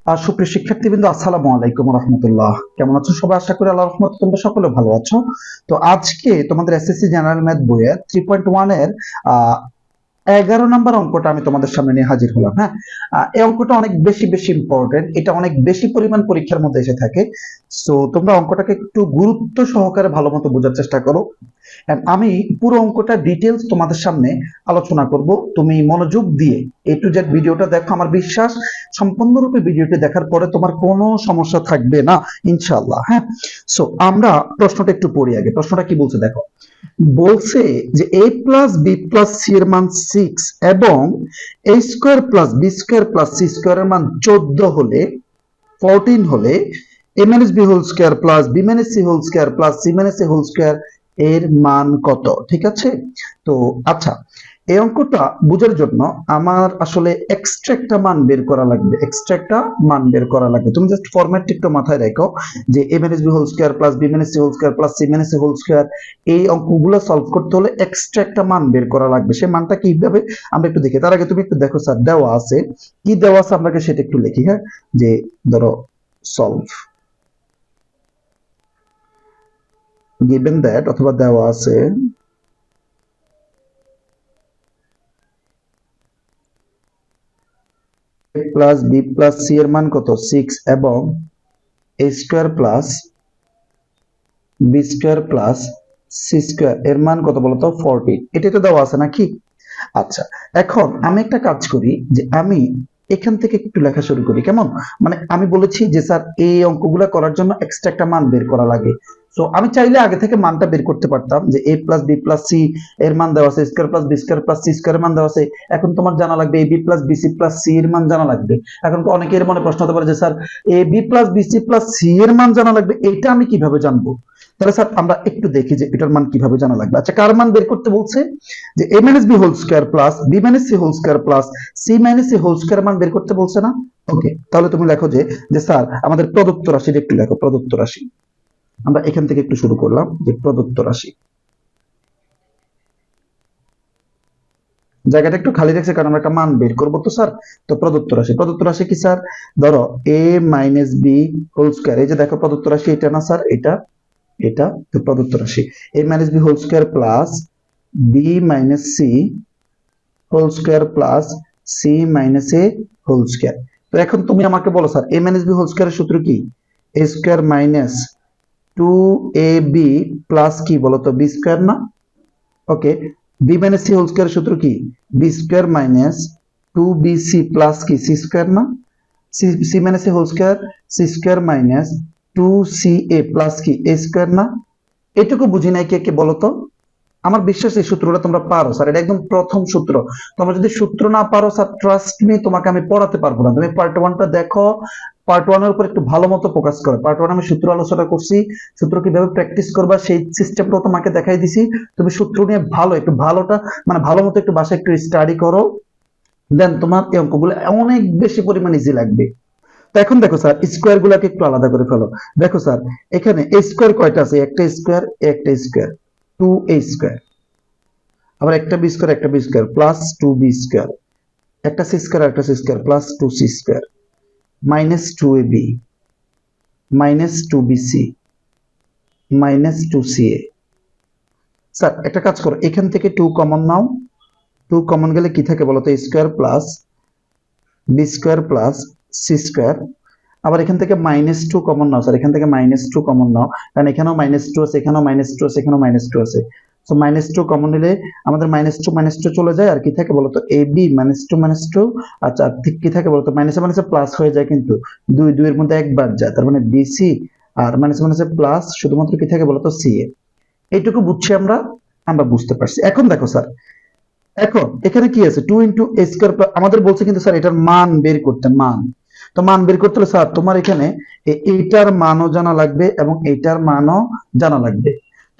আর সুপ্রিয় শিক্ষার্থীবৃন্দ, আসসালামু আলাইকুম রহমতুল্লাহ। কেমন আছো সবাই? আশা করি আল্লাহর রহমতে তোমরা সকলে ভালো আছো। তো আজকে তোমাদের এসএসসি জেনারেল ম্যাথ বইয়ের 3.1 এর 11 নম্বর অঙ্কটা আমি তোমাদের সামনে নিয়ে হাজির হলাম। হ্যাঁ, এই অঙ্কটা অনেক বেশি বেশি ইম্পর্টেন্ট, এটা অনেক বেশি পরিমাণ পরীক্ষার মধ্যে এসে থাকে। সো তোমরা অঙ্কটাকে একটু গুরুত্ব সহকারে ভালো মতো বোঝার চেষ্টা করো। আমি পুরো অঙ্কটা ডিটেলস তোমাদের সামনে আলোচনা করব। তুমি মনোযোগ দিয়ে এ টু জেড ভিডিওটা দেখো। আমার বিশ্বাস সম্পূর্ণরূপে ভিডিওটি দেখার পরে তোমার কোনো সমস্যা থাকবে না ইনশাআল্লাহ। হ্যাঁ, সো আমরা প্রশ্নটা একটু পড়ি আগে। প্রশ্নটা কি বলছে দেখো। বলছে যে a plus B plus C এর মান 6 এবং a square plus B square plus C square এর মান 14 হলে 14 হলে a minus B whole square plus B minus C whole square plus C minus A whole square এর মান কত? ঠিক আছে। তো আচ্ছা, এই অঙ্কটা বোঝার জন্য আমার আসলে এক্সট্রা একটা মান বের করা লাগবে। এক্সট্রা একটা মান বের করা লাগবে। তুমি জাস্ট ফরম্যাটটা একটু মাথায় রাখো যে a minus B whole square plus B minus C whole square plus C minus A whole square, এই অঙ্কগুলো সলভ করতে হলে এক্সট্রা একটা মান বের করা লাগবে। সেই মানটা কিভাবে আমরা একটু দেখি। তার আগে তুমি একটু দেখো স্যার দেওয়া আছে কি দেওয়া আছে, আমরা সেটা একটু লিখি। হ্যাঁ, যে ধরো সলভ given that, অথবা দেওয়া আছে প্লাস বি প্লাস সি এর মান কত 6 এবং এ square plus B square plus C square এর মান কত বলতো 40। এটা তো দেওয়া আছে নাকি? আচ্ছা, এখন আমি একটা কাজ করি যে আমি এখান থেকে একটু লেখা শুরু করি। কেমন? মানে আমি বলেছি যে স্যার এই অঙ্কগুলো করার জন্য এক্সট্রা একটা মান বের করা লাগে। সো আমি চাইলে আগে থেকে মানটা বের করতে পারতাম যে a plus B plus C এর মান দেওয়া আছে, square plus B square plus C square এর মান দেওয়া আছে। এখন তোমার জানা লাগবে a b plus BC plus C এর মান জানা লাগবে। এখন তো অনেকের মনে প্রশ্ন হতে পারে যে sir a b plus BC plus C এর মান জানা লাগবে, এটা আমি কিভাবে জানবো? তাহলে স্যার আমরা একটু দেখি যে এটার মান কিভাবে জানা লাগবে। আচ্ছা, কার মান বের করতে বলছে? যে a minus B whole square plus B minus C whole square plus C minus A whole square মান বের করতে বলছে না? ওকে, তাহলে তুমি লেখো যে যে স্যার আমাদের প্রদত্ত রাশিটা একটু লেখো। প্রদত্ত রাশি আমরা এখান থেকে একটু শুরু করলাম যে প্রদত্ত রাশি। জায়গাটা একটু খালি রাখছে কারণ আমরা একটা মান বের করবো তো স্যার। তো প্রদত্ত রাশি, প্রদত্ত রাশি কি স্যার? ধরো a minus B whole square, এই যে দেখো প্রদত্ত রাশি এটা না স্যার, এটা এটা তো প্রদত্ত রাশি a minus B whole square plus B minus C whole square plus C minus A whole square. তো এখন তুমি আমাকে বলো sir A minus B whole স্কোয়ারের সূত্র কি? A square minus 2ab plus কি বলতো বি স্কোয়ার না? Okay, b minus C whole স্কোয়ারের সূত্র কি? B square minus 2bc plus কি সি স্কোয়ার না? সি মাইনাস এ whole square, c square minus 2ca plus কি এ স্কোয়ার না? এটুকু বুঝি নাই কে কে বলো তো? আমার বিশ্বাস এই সূত্রটা তোমরা পারো স্যার, এটা একদম প্রথম সূত্র। তোমরা যদি সূত্র না পারো স্যার, ট্রাস্ট মি, তোমাকে আমি পড়াতে পারবো না। তুমি পার্ট ওয়ানটা দেখো, পার্ট ওয়ানের উপর একটু ভালো মতো ফোকাস করো। পার্ট ওয়ান আমি সূত্র আলোচনা করছি, সূত্র কিভাবে প্র্যাকটিস করবা সেই সিস্টেমটাও তোমাকে দেখাই দিছি। তুমি সূত্র নিয়ে ভালো একটু ভালোটা মানে ভালো মতো একটু বাসায় একটু স্টাডি করো, দেন তোমার এই অঙ্কগুলো অনেক বেশি পরিমাণ ইজি লাগবে। তো এখন দেখো স্যার স্কোয়ার গুলাকে একটু আলাদা করে ফেলো। দেখো স্যার এখানে এ স্কোয়ার কয়টা আছে? একটা স্কোয়ার, একটা স্কোয়ার, 2a স্কোয়ার, আবার একটা বি স্কোয়ার, একটা B square plus 2b square, একটা সি স্কোয়ার, একটা C square plus 2c square minus 2ab minus 2bc minus 2ca। Sir একটা কাজ করো, এখান থেকে 2 কমন নাও। 2 কমন গেলে কি থাকে বলো তো? Square plus B square plus C square. আবার এখান থেকে -2 কমন নাও স্যার, এখান থেকে -2 কমন নাও, কারণ এখানেও -2 আছে, এখানেও -2 আছে, এখানেও -2 আছে। সো -2 কমন নিলে আমাদের -2 চলে যায়, আর কি থাকে বলতো? ab -2 আচ্ছা, ঠিক কি থাকে বলতো? মাইনাসে মাইনাসে প্লাস হয়ে যায়, কিন্তু 2 এর মধ্যে একবার যায়, তার মানে বিসি আর মাইনাসে মাইনাসে প্লাস শুধুমাত্র কি থাকে বলতো? সি এ। এইটুকু বুঝছি আমরা, আমরা বুঝতে পারছি। এখন দেখো স্যার, এখন এখানে কি আছে? 2 ইন্টু এ স্কোয়ার, আমাদের বলছে কিন্তু স্যার এটার মান বের করতে। মান, তো মান বের করতে হলে স্যার তোমার এখানে এইটার মানও জানা লাগবে এবং এইটার মানও জানা লাগবে।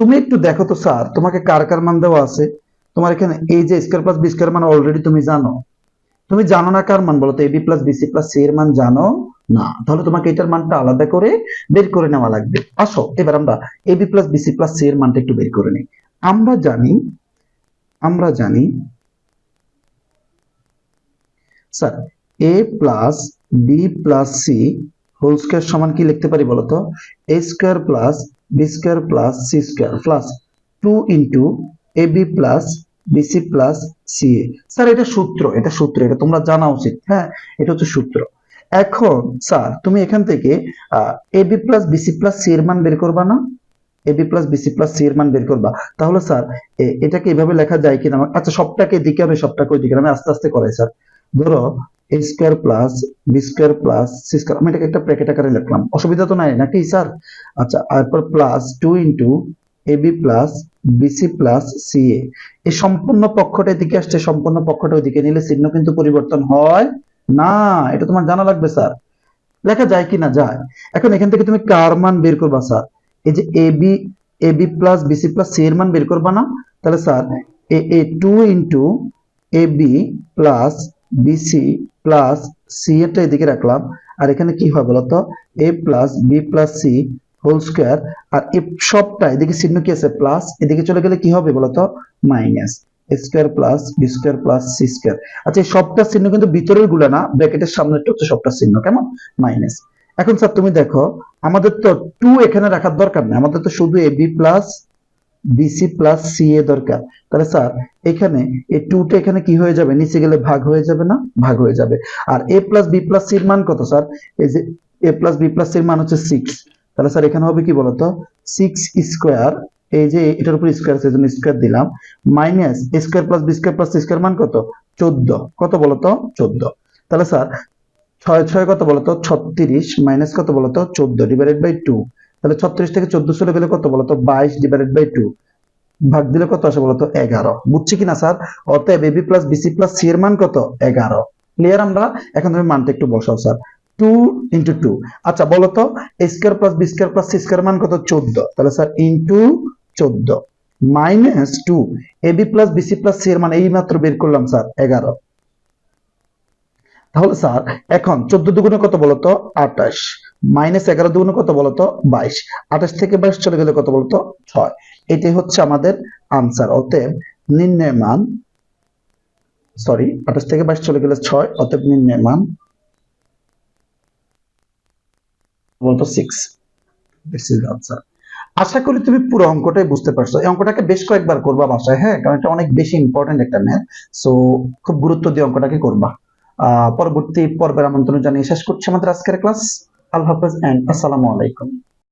তুমি একটু দেখো তো স্যার তোমাকে কার কার মান দেওয়া আছে। তোমার এখানে এই যে স্কোয়ার প্লাস বি স্কোয়ার মান অলরেডি তুমি জানো। তুমি জানো না কার মান বলো তো? AB plus BC plus C এর মান জানো না, তাহলে তোমাকে এটার মানটা আলাদা করে বের করে নেওয়া লাগবে। আসো এবার আমরা AB plus BC plus C এর মানটা একটু বের করে নিই। আমরা জানি, আমরা জানি sir a plus B plus c whole square সমান কি লিখতে পারি বলতো, a square plus b square plus c square plus 2 into a b plus BC plus c a. Sir এটা সূত্র, এটা তোমরা জানা উচিত। হ্যাঁ, এটা হচ্ছে সূত্র। এখন স্যার তুমি এখান থেকে a b plus BC plus C এর মান বের করবা না, a b plus BC plus C এর মান বের করবা। তাহলে স্যার এটাকে এভাবে লেখা যায় কিনা, আচ্ছা সবটাকে এদিকে হবে, সবটাকে ওইদিকে, আমি আস্তে আস্তে করাই স্যার। ধরো a square plus b square plus c square, আমি এটাকে একটা ব্র্যাকেট আকারে লিখলাম, অসুবিধা তো নাই নাকি স্যার? আচ্ছা, এরপর plus 2 into a b plus BC plus c a. এই সম্পূর্ণ পক্ষটা এদিকে আসছে, সম্পূর্ণ পক্ষটা ওইদিকে নিলে চিহ্ন কিন্তু পরিবর্তন হয় না, এটা তোমার জানা লাগবে স্যার। লেখা যায় কি না যায়। এখন এখান থেকে তুমি কার মান বের করবা স্যার, এই যে a b plus BC plus C এর মান বের করবা না। তাহলে sir a 2 into a b plus BC plus c এরটা এদিকে রাখলাম, আর এখানে কি হয় বলতো, a plus B plus c whole square, আর এই সবটা এদিকে চিহ্ন কি আছে প্লাস, এদিকে চলে গেলে কি হবে বলতো, minus a square plus b square plus c square. আচ্ছা এই সবটা চিহ্ন কিন্তু ভিতরের গুলা না, ব্র্যাকেটের সামনেরটা হচ্ছে সবটা চিহ্ন, কেমন, মাইনাস। এখন স্যার তুমি দেখো, আমাদের তো 2 এখানে রাখার দরকার নেই, আমাদের তো শুধু a b plus BC plus c a দরকার। তাহলে স্যার এখানে এই 2 টা এখানে কি হয়ে যাবে, নিচে গেলে ভাগ হয়ে যাবে না, ভাগ হয়ে যাবে। আর এ প্লাস বি প্লাস সি এর মান কত স্যার, এই যে এ প্লাস বি প্লাস সি এর মান হচ্ছে 6। তাহলে স্যার এখানে হবে কি বলতো, 6 স্কয়ার, এই যে এটার উপর স্কয়ার আছে এজন্য স্কয়ার দিলাম, minus a square plus b square plus c square মান কত, 14। কত বলতো, 14। তাহলে স্যার 6 6 কত বলতো 36, মাইনাস কত বলতো 14 ডিভাইডেড বাই 2। তাহলে 36 থেকে 14 চলে গেলে কত বলতো 22 ডিভাইডেড বাই 2, ভাগ দিলে কত আসে বলতো 11। বুঝছি কিনা স্যার? অতএব AB plus BC plus C এর মান কত, 11। ক্লিয়ার আমরা? এখন তুমি মানটা একটু বসাও স্যার, 2 ইন্টু 2। আচ্ছা বলতো a square plus b square plus c square মান কত, 14। তাহলে sir into 14 minus 2, a b plus BC plus C এর মান এই মাত্র বের করলাম স্যার 11। তাহলে স্যার এখন 14 দুগুণে কত বলতো 28, মাইনাস 11 দুগুণে কত বলতো 22, 28 থেকে 22 চলে গেলে কত বলতো 6। এটাই হচ্ছে আমাদের আনসার। অতএব নির্ণয় মান, সরি 28 থেকে 22 চলে গেলে 6, অতএব নির্ণয় মান বলতো 6। This is answer. আশা করি তুমি পুরো অঙ্কটাই বুঝতে পারছো। এই অঙ্কটাকে বেশ কয়েকবার করবা বাসায়, হ্যাঁ, কারণ এটা অনেক বেশি ইম্পর্টেন্ট একটা ম্যাথ। সো খুব গুরুত্ব দিয়ে অঙ্কটাকে করবা। পরবর্তী পর্বের আমন্ত্রণ জানিয়ে শেষ করছি আমাদের আজকের ক্লাস। আল্লাহ হাফেজ এন্ড আসসালামু আলাইকুম।